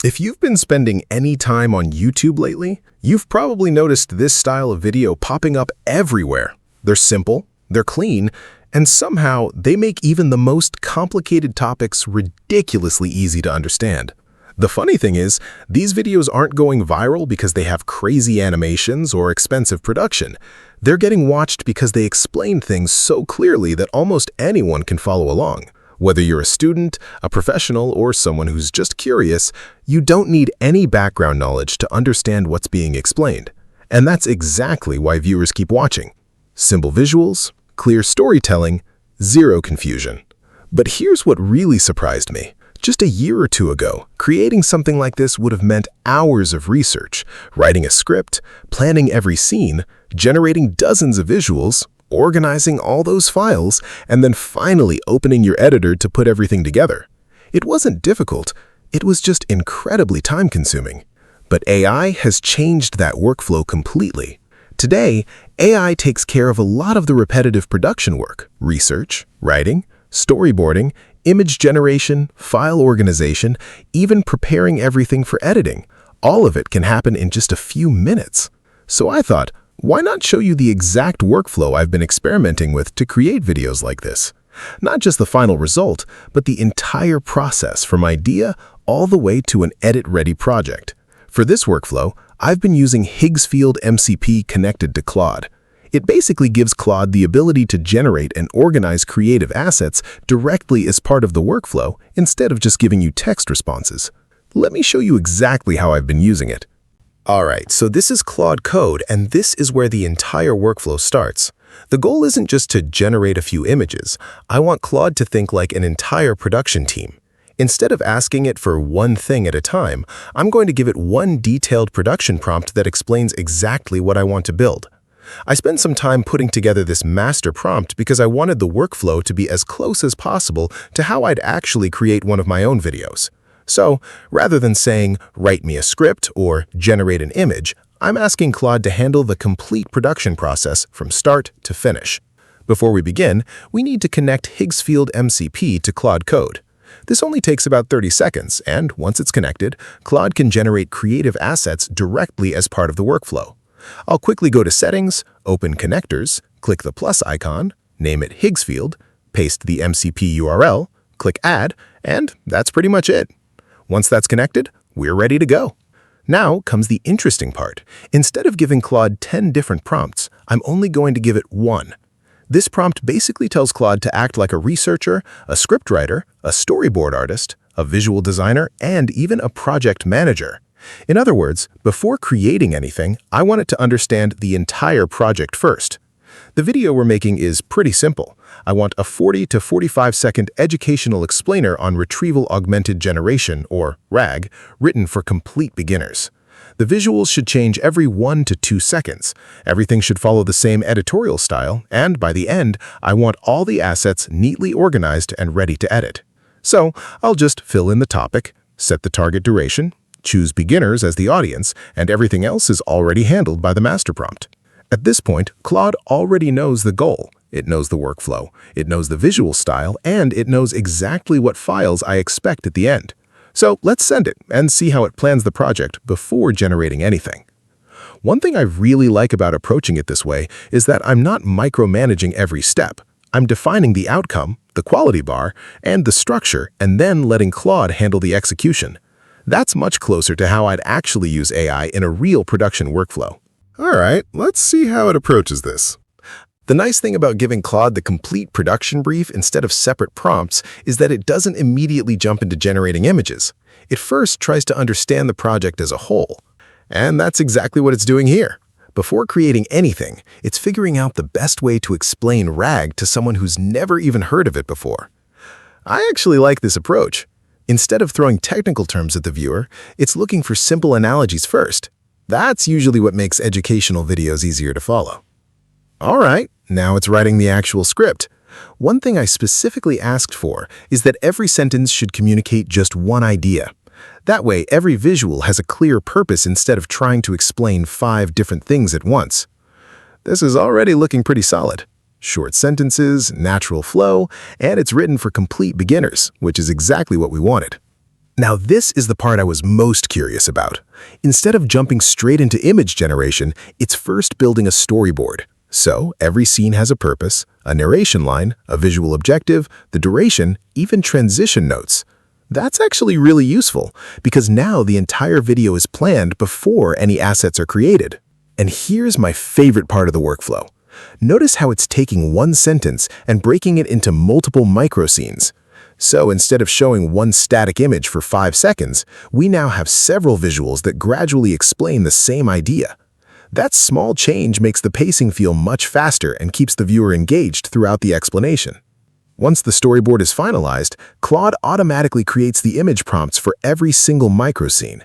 If you've been spending any time on YouTube lately, you've probably noticed this style of video popping up everywhere. They're simple, they're clean, and somehow they make even the most complicated topics ridiculously easy to understand. The funny thing is, these videos aren't going viral because they have crazy animations or expensive production. They're getting watched because they explain things so clearly that almost anyone can follow along. Whether you're a student, a professional, or someone who's just curious, you don't need any background knowledge to understand what's being explained. And that's exactly why viewers keep watching. Simple visuals, clear storytelling, zero confusion. But here's what really surprised me. Just a year or two ago, creating something like this would have meant hours of research, writing a script, planning every scene, generating dozens of visuals, organizing all those files, and then finally opening your editor to put everything together. It wasn't difficult, it was just incredibly time-consuming. But AI has changed that workflow completely. Today, AI takes care of a lot of the repetitive production work: research, writing, storyboarding, image generation, file organization, even preparing everything for editing. All of it can happen in just a few minutes. So I thought, why not show you the exact workflow I've been experimenting with to create videos like this? Not just the final result, but the entire process from idea all the way to an edit-ready project. For this workflow, I've been using Higgsfield MCP connected to Claude. It basically gives Claude the ability to generate and organize creative assets directly as part of the workflow instead of just giving you text responses. Let me show you exactly how I've been using it. Alright, so this is Claude code, and this is where the entire workflow starts. The goal isn't just to generate a few images. I want Claude to think like an entire production team. Instead of asking it for one thing at a time, I'm going to give it one detailed production prompt that explains exactly what I want to build. I spent some time putting together this master prompt because I wanted the workflow to be as close as possible to how I'd actually create one of my own videos. So, rather than saying, write me a script or generate an image, I'm asking Claude to handle the complete production process from start to finish. Before we begin, we need to connect Higgsfield MCP to Claude code. This only takes about 30 seconds, and once it's connected, Claude can generate creative assets directly as part of the workflow. I'll quickly go to Settings, open Connectors, click the plus icon, name it Higgsfield, paste the MCP URL, click Add, and that's pretty much it. Once that's connected, we're ready to go. Now comes the interesting part. Instead of giving Claude 10 different prompts, I'm only going to give it one. This prompt basically tells Claude to act like a researcher, a scriptwriter, a storyboard artist, a visual designer, and even a project manager. In other words, before creating anything, I want it to understand the entire project first. The video we're making is pretty simple. I want a 40 to 45 second educational explainer on retrieval augmented generation, or RAG, written for complete beginners. The visuals should change every 1 to 2 seconds. Everything should follow the same editorial style, and by the end, I want all the assets neatly organized and ready to edit. So I'll just fill in the topic, set the target duration, choose beginners as the audience, and everything else is already handled by the master prompt. At this point, Claude already knows the goal. It knows the workflow, it knows the visual style, and it knows exactly what files I expect at the end. So let's send it and see how it plans the project before generating anything. One thing I really like about approaching it this way is that I'm not micromanaging every step. I'm defining the outcome, the quality bar, and the structure, and then letting Claude handle the execution. That's much closer to how I'd actually use AI in a real production workflow. Alright, let's see how it approaches this. The nice thing about giving Claude the complete production brief instead of separate prompts is that it doesn't immediately jump into generating images. It first tries to understand the project as a whole. And that's exactly what it's doing here. Before creating anything, it's figuring out the best way to explain RAG to someone who's never even heard of it before. I actually like this approach. Instead of throwing technical terms at the viewer, it's looking for simple analogies first. That's usually what makes educational videos easier to follow. Alright, now it's writing the actual script. One thing I specifically asked for is that every sentence should communicate just one idea. That way, every visual has a clear purpose instead of trying to explain 5 different things at once. This is already looking pretty solid. Short sentences, natural flow, and it's written for complete beginners, which is exactly what we wanted. Now this is the part I was most curious about. Instead of jumping straight into image generation, it's first building a storyboard. So every scene has a purpose, a narration line, a visual objective, the duration, even transition notes. That's actually really useful because now the entire video is planned before any assets are created. And here's my favorite part of the workflow. Notice how it's taking one sentence and breaking it into multiple micro scenes. So instead of showing one static image for 5 seconds, we now have several visuals that gradually explain the same idea. That small change makes the pacing feel much faster and keeps the viewer engaged throughout the explanation. Once the storyboard is finalized, Claude automatically creates the image prompts for every single micro scene.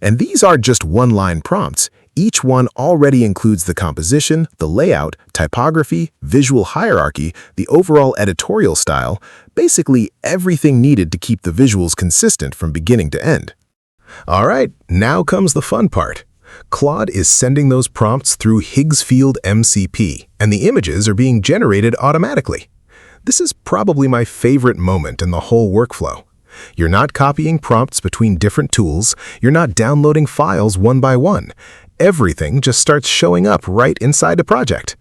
And these are just one-line prompts. Each one already includes the composition, the layout, typography, visual hierarchy, the overall editorial style, basically everything needed to keep the visuals consistent from beginning to end. All right, now comes the fun part. Claude is sending those prompts through Higgsfield MCP, and the images are being generated automatically. This is probably my favorite moment in the whole workflow. You're not copying prompts between different tools, you're not downloading files one by one. Everything just starts showing up right inside the project.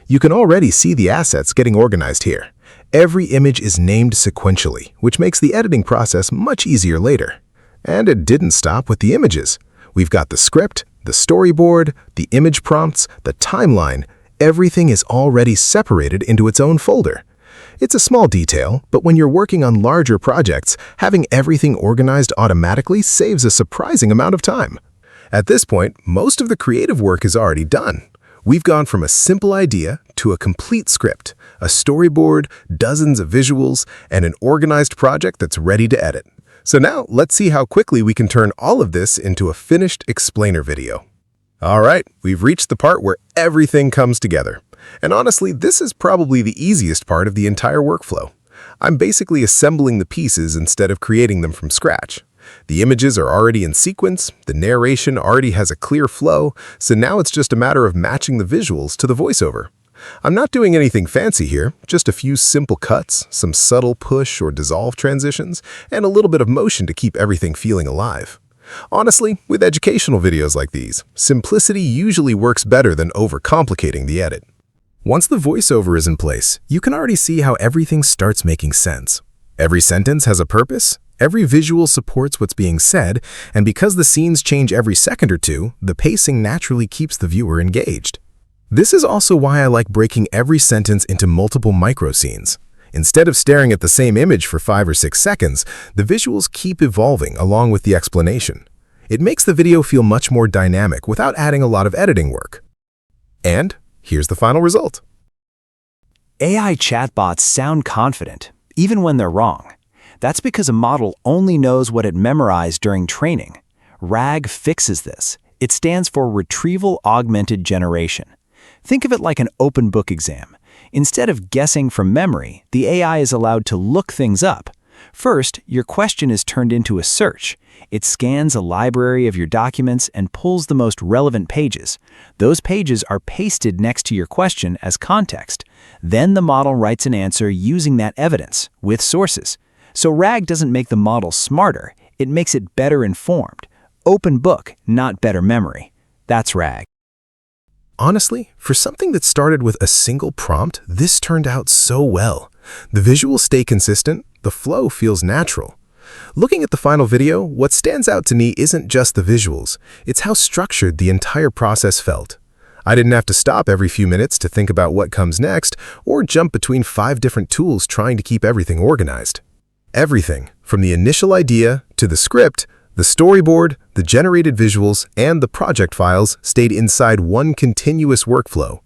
You can already see the assets getting organized here. Every image is named sequentially, which makes the editing process much easier later. And it didn't stop with the images. We've got the script, the storyboard, the image prompts, the timeline. Everything is already separated into its own folder. It's a small detail, but when you're working on larger projects, having everything organized automatically saves a surprising amount of time. At this point, most of the creative work is already done. We've gone from a simple idea to a complete script, a storyboard, dozens of visuals, and an organized project that's ready to edit. So now, let's see how quickly we can turn all of this into a finished explainer video. All right, we've reached the part where everything comes together. And honestly, this is probably the easiest part of the entire workflow. I'm basically assembling the pieces instead of creating them from scratch. The images are already in sequence, the narration already has a clear flow, so now it's just a matter of matching the visuals to the voiceover. I'm not doing anything fancy here, just a few simple cuts, some subtle push or dissolve transitions, and a little bit of motion to keep everything feeling alive. Honestly, with educational videos like these, simplicity usually works better than overcomplicating the edit. Once the voiceover is in place, you can already see how everything starts making sense. Every sentence has a purpose, every visual supports what's being said, and because the scenes change every second or two, the pacing naturally keeps the viewer engaged. This is also why I like breaking every sentence into multiple micro scenes. Instead of staring at the same image for 5 or 6 seconds, the visuals keep evolving along with the explanation. It makes the video feel much more dynamic without adding a lot of editing work. And here's the final result. AI chatbots sound confident, even when they're wrong. That's because a model only knows what it memorized during training. RAG fixes this. It stands for Retrieval Augmented Generation. Think of it like an open book exam. Instead of guessing from memory, the AI is allowed to look things up. First, your question is turned into a search. It scans a library of your documents and pulls the most relevant pages. Those pages are pasted next to your question as context. Then the model writes an answer using that evidence, with sources. So RAG doesn't make the model smarter, it makes it better informed. Open book, not better memory. That's RAG. Honestly, for something that started with a single prompt, this turned out so well. The visuals stay consistent, the flow feels natural. Looking at the final video, what stands out to me isn't just the visuals, it's how structured the entire process felt. I didn't have to stop every few minutes to think about what comes next or jump between 5 different tools trying to keep everything organized. Everything, from the initial idea to the script, the storyboard, the generated visuals, and the project files stayed inside one continuous workflow.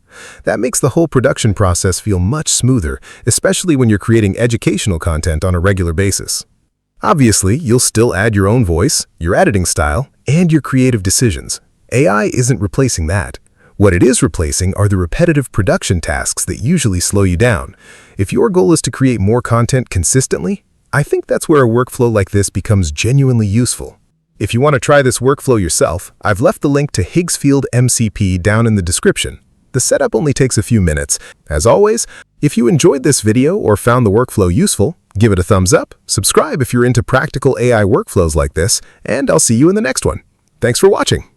That makes the whole production process feel much smoother, especially when you're creating educational content on a regular basis. Obviously, you'll still add your own voice, your editing style, and your creative decisions. AI isn't replacing that. What it is replacing are the repetitive production tasks that usually slow you down. If your goal is to create more content consistently, I think that's where a workflow like this becomes genuinely useful. If you want to try this workflow yourself, I've left the link to Higgsfield MCP down in the description. The setup only takes a few minutes. As always, if you enjoyed this video or found the workflow useful, Give it a thumbs up, subscribe if you're into practical AI workflows like this, and I'll see you in the next one. Thanks for watching.